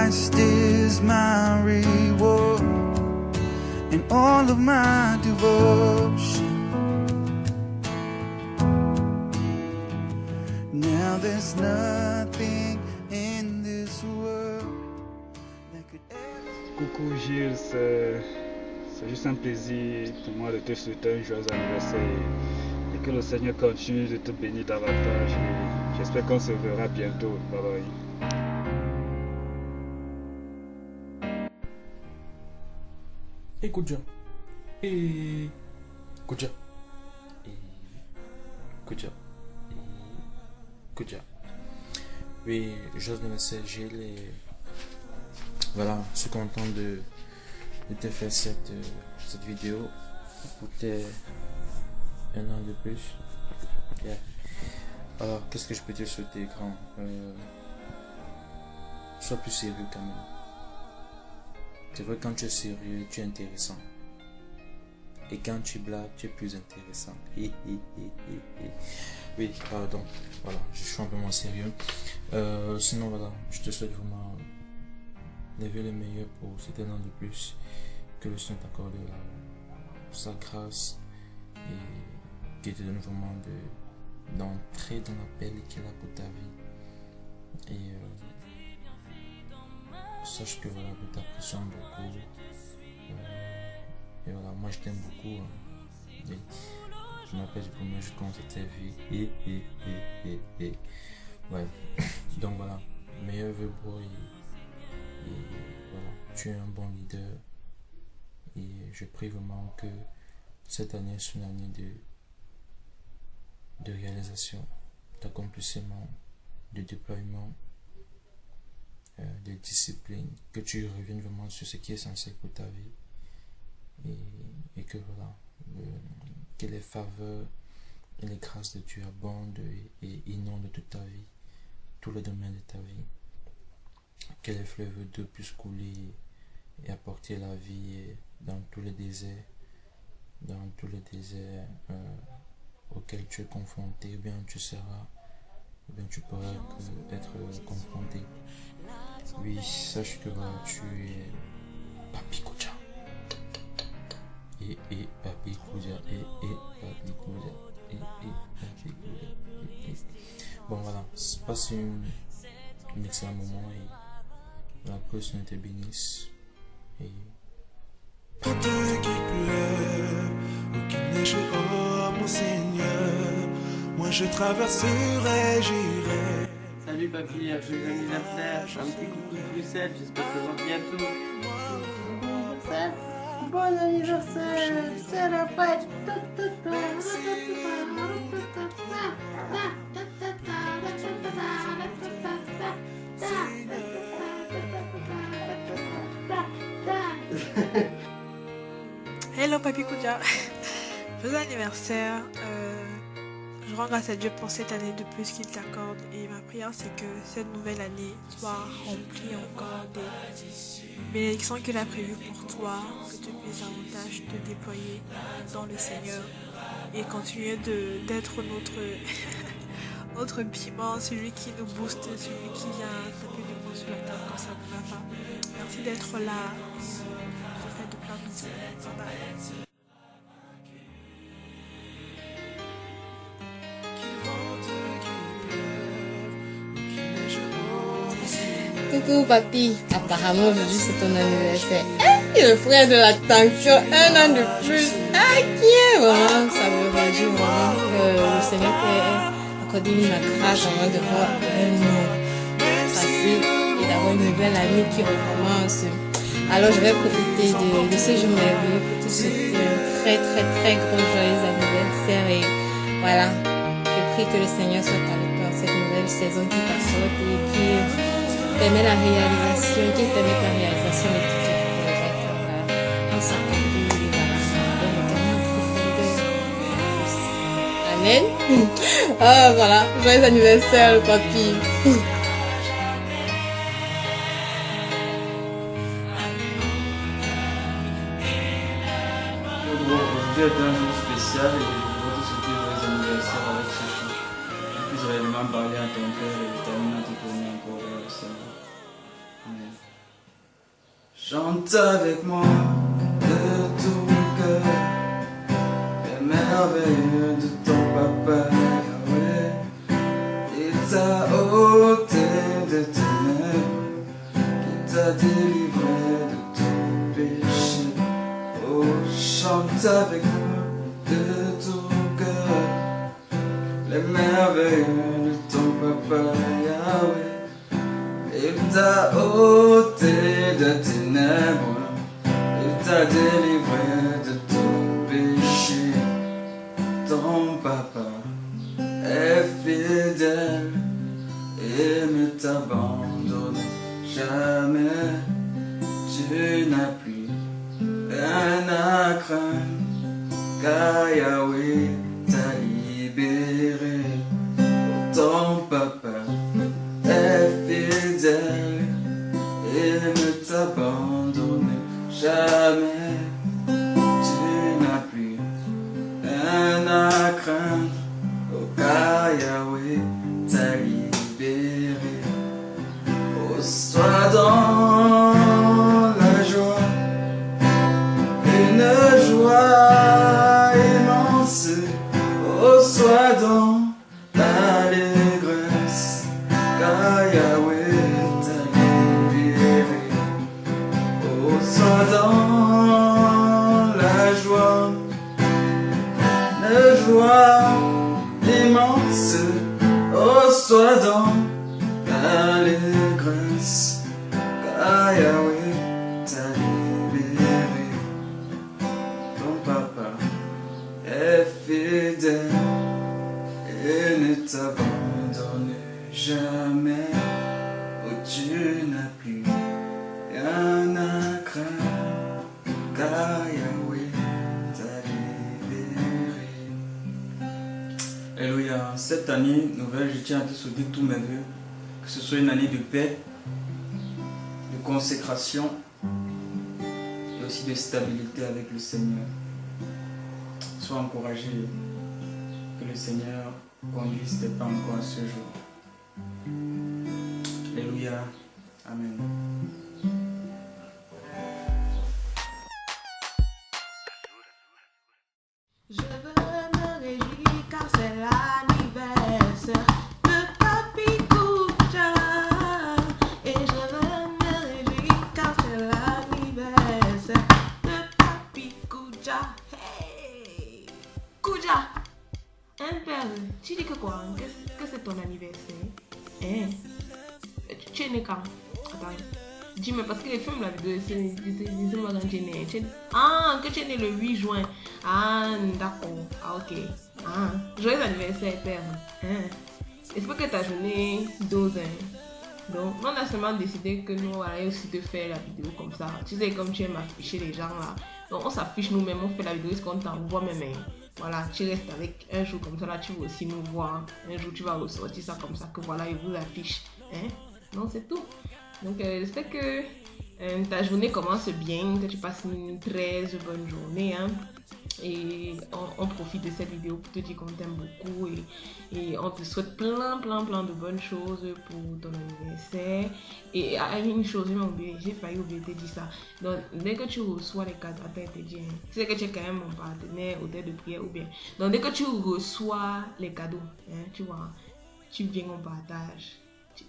Christ is my reward and all of my devotion. Now there's nothing in this world that could ever... Coucou Gilles, c'est juste un plaisir pour moi de te souhaiter un joyeux anniversaire et que le Seigneur continue de te bénir davantage. J'espère qu'on se verra bientôt. Bye bye. Écoute et Kouja. Oui, j'ose me laisser Gilles et voilà, je suis content de te faire cette vidéo pour tes un an de plus. Yeah. Alors, qu'est-ce que je peux te souhaiter, grand? Sois plus sérieux quand même. C'est vrai, quand tu es sérieux, tu es intéressant. Et quand tu blagues, tu es plus intéressant. Oui, pardon. Voilà, je suis un peu moins sérieux. Sinon, voilà, je te souhaite vraiment les vœux les meilleurs pour cet an de plus. Que le Seigneur t'accorde sa grâce et qu'il te donne vraiment d'entrer dans l'appel qu'il a pour ta vie. Et sache que voilà, je t'apprécie beaucoup. Et voilà, moi je t'aime beaucoup. Et je m'appelle du premier jour quand c'était vie. Ouais. Donc voilà, meilleur vœu bro. Et voilà, tu es un bon leader. Et je prie vraiment que cette année soit une année de réalisation, d'accomplissement, de déploiement, de discipline, que tu reviennes vraiment sur ce qui est essentiel pour ta vie et que voilà, que les faveurs et les grâces de Dieu abondent et inondent toute ta vie, tous les domaines de ta vie, que les fleuves d'eau puissent couler et apporter la vie dans tous les déserts, auxquels tu es confronté, ou bien tu seras, ou bien tu pourras être confronté. Oui, sache que voilà, tu es Papi Kouja. Et Papi Kouja. Papi Kouja. Papi Kouja. Bon voilà, passe un excellent moment et la personne te bénisse. Et Qui pleure ou qu'il neige, oh mon Seigneur, moi je traverserai, j'irai. Salut papy, joyeux anniversaire, un petit coucou de Bruxelles, j'espère te voir bientôt. Bon anniversaire, c'est la fête. Hello Papi Kouja, joyeux anniversaire. Je rends grâce à Dieu pour cette année de plus qu'il t'accorde et ma prière c'est que cette nouvelle année soit remplie encore des bénédictions qu'il a prévues pour toi, que tu puisses davantage te déployer dans le Seigneur et continuer d'être notre piment, celui qui nous booste, celui qui vient taper du poing sur la table quand ça ne va pas. Merci d'être là. Je fais de plein de bisous. Bye bye. Coucou papy, apparemment aujourd'hui c'est ton anniversaire. Le frère de l'attention, un an de plus. Qui est vraiment, ça me réjouit vraiment que le Seigneur t'ait accordé la grâce vraiment de voir un an passé et d'avoir une nouvelle année qui recommence. Alors je vais profiter de ce jour merveilleux pour te souhaiter un très très très gros joyeux anniversaire et voilà, je prie que le Seigneur soit avec toi dans cette nouvelle saison qui t'apporte et qui permet la réalisation, qui permet la réalisation de tout tes projets. Voilà. En s'accordant et voilà, dans l'éternel profondeur. Amen. Ah voilà, joyeux anniversaire papy. Aujourd'hui est un jour spécial et je voudrais te souhaiter joyeux anniversaire avec ce chant. Que tu puisses réellement parler à ton cœur et terminer à te tourner encore vers le Seigneur. Amen. Chante avec moi de tout cœur les merveilles de ton papa Yahweh. Il t'a ôté des ténèbres, il t'a délivré de ton péché. Oh, chante avec moi de tout cœur les merveilles de ton papa Yahweh. Il t'a ôté de ténèbres, il t'a délivré de ton péché. Ton papa est fidèle et ne t'abandonne jamais. Tu n'as plus rien à craindre, car Yahweh t'a libéré. Ton papa est fidèle et ne t'abandonne jamais. Tu n'as plus rien à craindre, oh, car Yahweh t'a libéré. Oh, sois dans la joie, une joie immense. Oh, sois dans l'allégresse, car Yahweh t'a libéré. Oh, sois dans la joie, une joie immense. Oh, sois dans l'allégresse, car Yahweh t'a libéré. Ton papa est fidèle et ne t'abandonne jamais. Oh, tu n'as plus rien à craindre, car Yahweh t'a libéré. Alléluia. Cette année nouvelle, je tiens à te souhaiter tous mes vœux, que ce soit une année de paix, de consécration et aussi de stabilité avec le Seigneur. Sois encouragé, que le Seigneur conduise tes pas encore à ce jour. Alléluia. Amen. Je veux me réjouir car c'est l'anniversaire de Papi Kouja. Et je veux me réjouir car c'est l'anniversaire de Papi Kouja. Hey Kouja, un père, tu dis que quoi? Que c'est ton anniversaire? Hein? Tu es né quand? Attends. Dis-moi, parce que les films, la vidéo, c'est moi quand tu es né. Ah, que tu es né le 8 juin. Ah, d'accord. Ah, ok. Ah, joyeux anniversaire, père. Hein? J'espère que ta journée 12 ans. Donc, on a seulement décidé que nous allons aussi te faire la vidéo comme ça. Tu sais, comme tu aimes afficher les gens là. Donc, on s'affiche nous-mêmes, on fait la vidéo, ce qu'on t'envoie même. Voilà, tu restes avec un jour comme ça, là, tu vas aussi nous voir. Un jour, tu vas ressortir ça comme ça, que voilà, il vous affiche. Hein? Non, c'est tout. Donc, j'espère que ta journée commence bien, que tu passes une très bonne journée. Hein? Et on profite de cette vidéo pour te dire qu'on t'aime beaucoup et on te souhaite plein de bonnes choses pour ton anniversaire. Et une chose, j'ai failli oublier de te dire ça. Donc, dès que tu reçois les cadeaux, attends, te dis, tu sais que tu es quand même mon partenaire, auteur de prière ou bien. Donc, dès que tu reçois les cadeaux, hein, tu vois, tu viens en partage.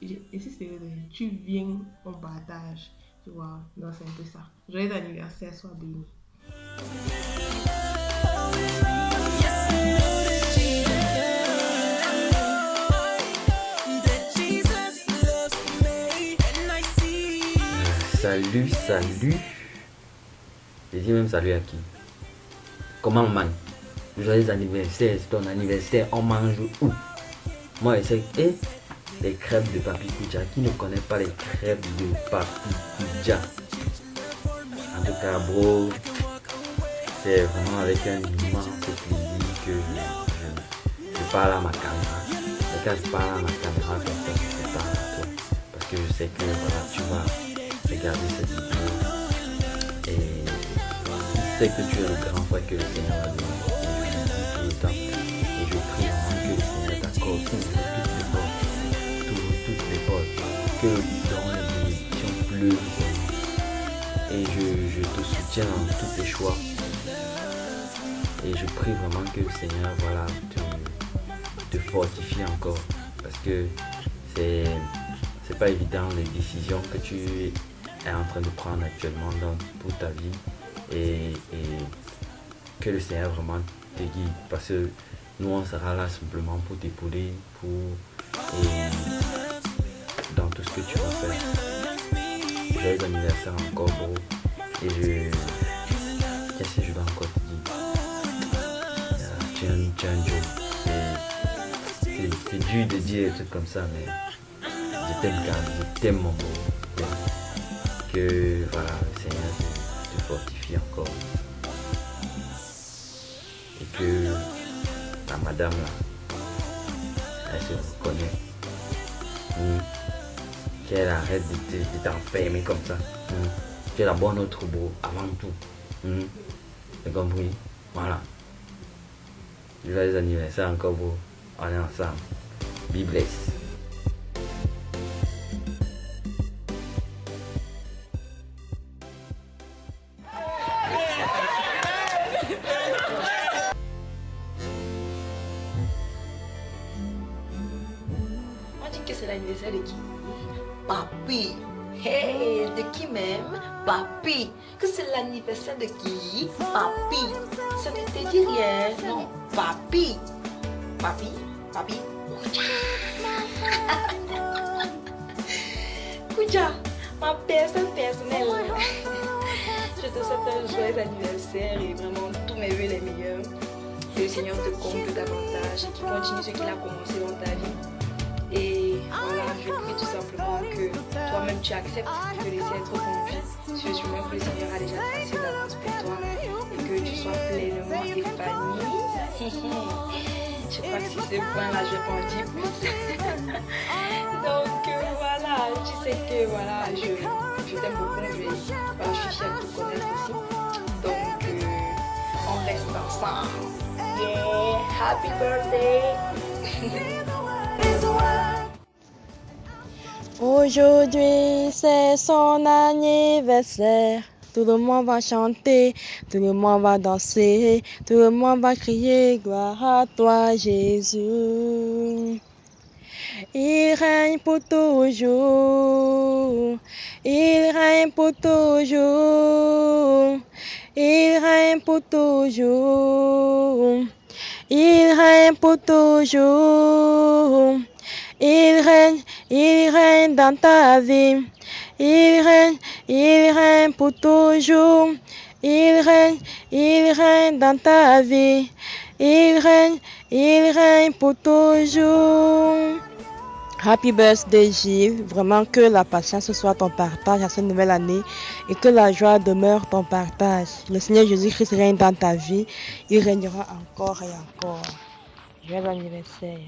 Et si c'est vrai, tu viens en partage, tu vois, donc c'est un peu ça. Joyeux anniversaire, sois béni. Salut. J'ai dit même salut à qui? Comment man? Joyeux anniversaire, c'est ton anniversaire, on mange où? Moi je sais, les crêpes de Papi Kouja. Qui ne connaît pas les crêpes de Papi Kouja? En tout cas, bro, c'est vraiment avec un immense plaisir que je parle à ma caméra. Et quand je parle à ma caméra comme ça, je parle à toi. Parce que je sais que voilà, tu vas regarder cette vidéo. Et je sais que tu es le grand frère que le Seigneur a donné. Et je le dis tout le temps. Et je prie vraiment que le Seigneur t'accorde toutes les portes. Que dans les bénédictions pleuvent. et je te soutiens dans tous tes choix. Et je prie vraiment que le Seigneur, voilà, te fortifie encore. Parce que c'est pas évident les décisions que tu es en train de prendre actuellement pour ta vie. Et que le Seigneur vraiment te guide. Parce que nous, on sera là simplement pour t'épauler, et dans tout ce que tu vas faire. Joyeux anniversaire encore, bro. Et qu'est-ce que je dois encore te dire? Tu es un Joe. C'est dur de dire des trucs comme ça, mais je t'aime quand même, je t'aime mon bro. Que voilà, le Seigneur te fortifie encore. Et que la madame là, elle se reconnaît. Qu'elle arrête de t'enfermer comme ça. Tu es la bonne autre bro, avant tout. T'as compris? Voilà. Joyeux anniversaire encore bro. On est ensemble. Be blessed. On dit que c'est l'anniversaire de qui? Papi. Hey, de qui même? Papi. Que c'est l'anniversaire de qui? Papi. Ça ne te dit rien? Non, papi. Papi, papi. Kouja, ma personne personnelle. Je te souhaite un joyeux anniversaire et vraiment tous mes vœux les meilleurs. Que le Seigneur te comble davantage et qu'il continue ce qu'il a commencé dans ta vie. Et voilà, je prie tout simplement que toi-même tu acceptes de laisser être conduit sur le chemin que le Seigneur a déjà tracé d'avance pour toi et que tu sois pleinement épanoui. Je crois que sur ce point-là, je vais pas en dire plus. Donc voilà, tu sais que voilà, je t'aime beaucoup, je suis fière de te connaître aussi. Donc on reste ensemble. Yeah, happy birthday! Aujourd'hui c'est son anniversaire. Tout le monde va chanter, tout le monde va danser, tout le monde va crier gloire à toi Jésus. Il règne pour toujours, il règne pour toujours, il règne pour toujours, il règne pour toujours. Il règne dans ta vie. Il règne pour toujours. Il règne dans ta vie. Il règne pour toujours. Happy birthday Gilles, vraiment que la patience soit ton partage à cette nouvelle année et que la joie demeure ton partage. Le Seigneur Jésus-Christ règne dans ta vie, il régnera encore et encore. Joyeux anniversaire.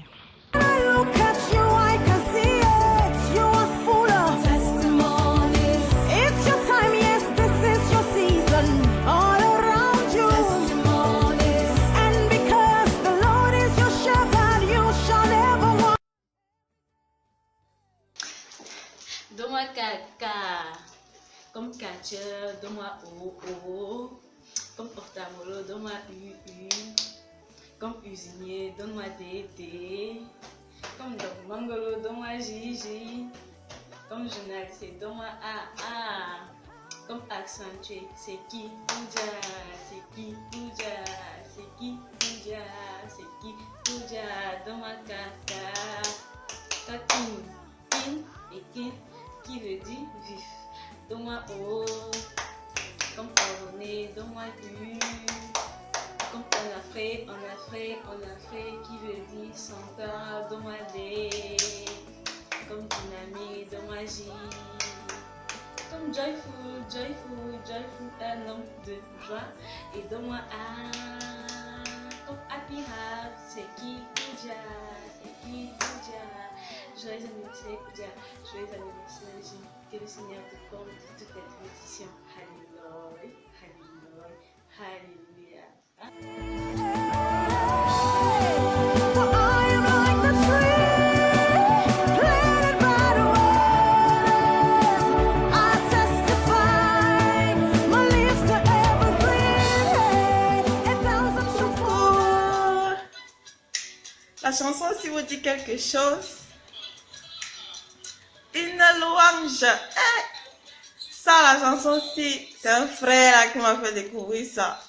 Look at you, I can see it. You are full of testimonies. It's your time, yes, this is your season. All around you, testimonies. And because the Lord is your shepherd, you shall never want. Donne-moi caca, comme catcheur, donne-moi o, comme portamolo, donne-moi u. Comme usinier, donne-moi DT. Comme Mangolo, donne-moi Gigi. Comme journaliste, donne-moi AA. Comme accentué, c'est qui Pouja, c'est qui Pouja, c'est qui Pouja, c'est qui Pouja. Donne-moi Kaka. Kakin, kin et kin, qui veut dire vif. Donne-moi O. Comme abonné, donne-moi U. Comme en Afrique, qui veut dire senteur, donne-moi D. Comme dynamique, donne-moi J. Comme joyful, un homme de joie. Et donne-moi A. Comme happy heart, c'est qui Pouja, c'est qui Pouja. Joyeux anniversaire Pouja, joyeux anniversaire J. Que le Seigneur te comble de toute cette bénédiction. Alléluia, alléluia, alléluia. For I am like the tree planted by the waters. I testify chanson, si vous dit quelque chose, une louange. Ça, la chanson-ci, c'est un frère là, qui m'a fait découvrir ça.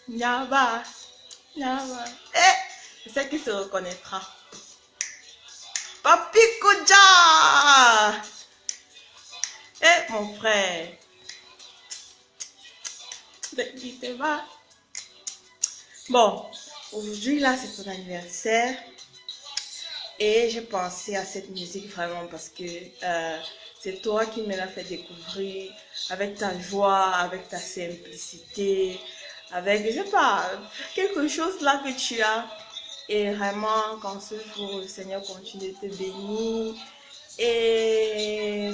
Nyaba, Nyaba. Je sais qu'il se reconnaîtra. Papi Kouja. Mon frère. Bon, aujourd'hui là, c'est ton anniversaire. Et j'ai pensé à cette musique vraiment parce que c'est toi qui me l'as fait découvrir avec ta joie, avec ta simplicité, avec, je sais pas, quelque chose là que tu as. Et vraiment, quand ce jour, le Seigneur continue de te bénir. Et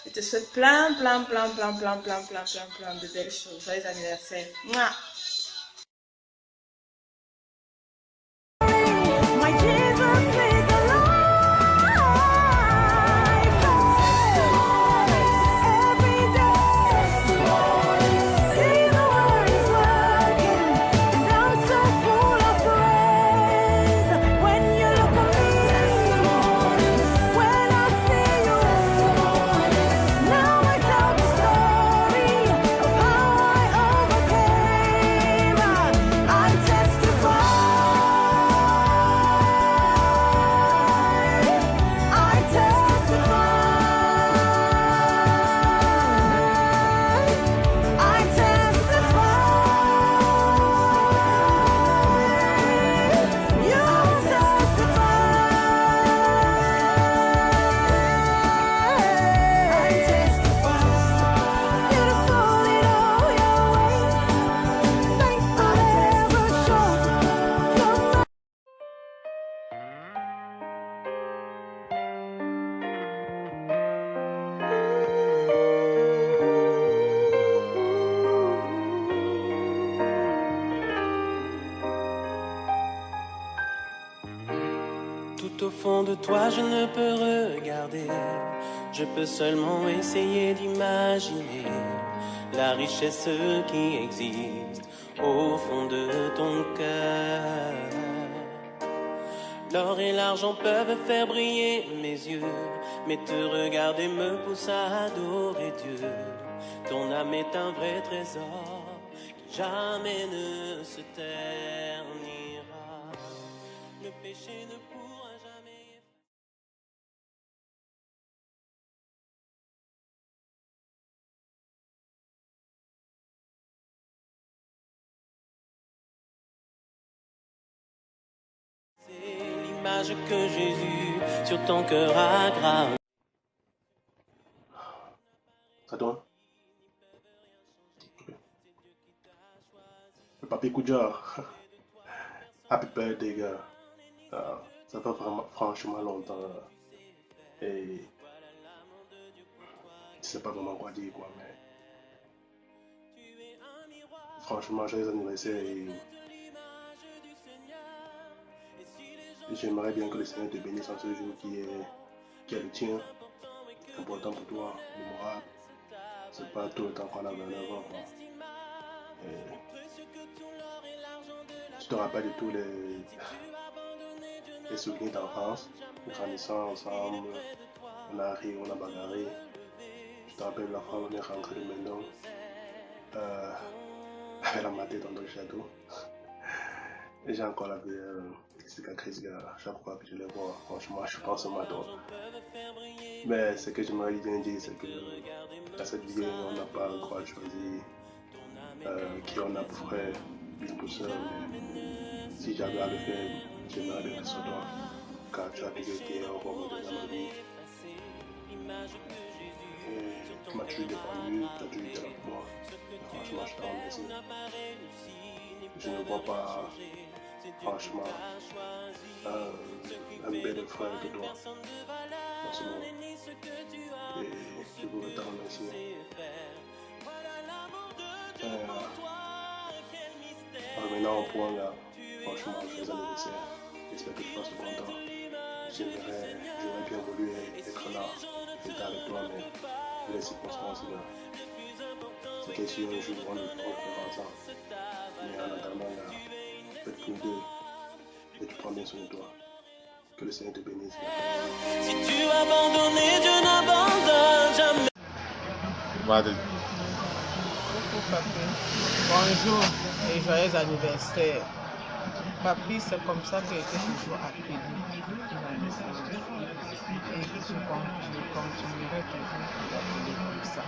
je te souhaite plein de belles choses. Joyeux anniversaire. Mouah. My Jesus is alive. Every day, see the word is working, and I'm so full of praise. When you look at me, when I see you, now I tell the story of how I overcame. I testify. Tout au fond de toi, je ne peux regarder. Je peux seulement essayer d'imaginer la richesse qui existe au fond de ton cœur. L'or et l'argent peuvent faire briller mes yeux, mais te regarder me pousse à adorer Dieu. Ton âme est un vrai trésor qui jamais ne se ternira. Le péché ne pourra jamais. C'est l'image que Jésus sur ton cœur a gravée. Ça tourne. Le Papi Kouja. Happy birthday, gars. Ça fait vraiment, franchement longtemps. Et je sais pas vraiment quoi dire, quoi, mais franchement, joyeux anniversaire. Et j'aimerais bien que le Seigneur te bénisse en ce jour qui est le tien, important pour toi, mémorable. C'est pas tout le temps qu'on a 29 ans, quoi. Et tu te rappelles de tous les souvenirs d'enfance, grandissant ensemble, on a ri, on a bagarré. Je te rappelle la fois où on est rentré de Mendon, avec la matée dans le château. Et j'ai encore la cicatrice, gars, chaque fois que je les vois, franchement, je pense au matin. Mais ce que j'aimerais bien dire, c'est que à cette vie, on n'a pas le droit de choisir qui on a pour frère, pour soeur, mais si j'avais à le faire, j'aimerais bien que ce soit toi, car tu as toujours été un bon modèle dans ma vie. Et tu m'as toujours défendu, tu as toujours été là pour moi. Et franchement, je te remercie. Je ne vois pas, franchement, un bel frère que toi en ce moment. Et je voudrais te remercier. Revenant au point là, franchement, je fais anniversaire. J'espère que tu passes content. J'aurais bien voulu être là, être avec toi, mais les circonstances là. C'était si un jour on le fera ensemble. Mais en attendant là, peut-être pour deux, et tu prends bien soin de toi. Que le Seigneur te bénisse. Si tu as abandonné, Dieu n'abandonne jamais. Vas-y. Coucou papi, bonjour et joyeux anniversaire. Papi, c'est comme ça que j'étais toujours accueilli dans la naissance. Et je continuerai toujours à l'appeler comme ça.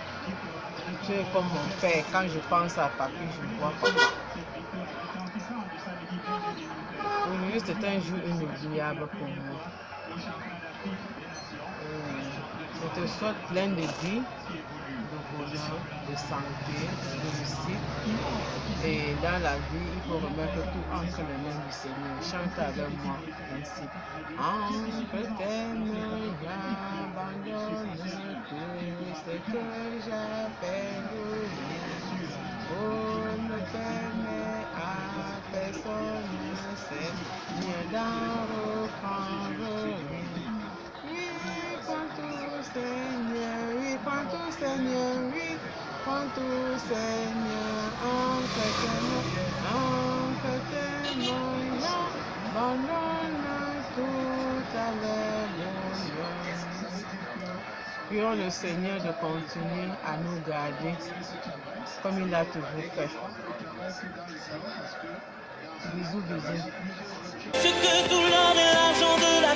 Tu es comme mon père. Quand je pense à papi, je vois papa. Aujourd'hui, c'est un jour inoubliable pour moi. Je te souhaite plein de vie, de bonheur, de santé, de réussite. Et dans la vie, il faut remettre tout entre les mains du Seigneur. Chante avec moi ainsi. Entre tes mains, j'abandonne tout ce que j'appelle vie. Oh, ne permets à personne, Seigneur, d'en reprendre. Oui, prends tout, Seigneur, oui, prends tout, Seigneur, oui, prends tout, Seigneur, entre tes mains, j'abandonne tout à l'alléluia. Prions le Seigneur de continuer à nous garder comme il a toujours fait. Bisous, bisous. Ce que tout l'or et l'argent de la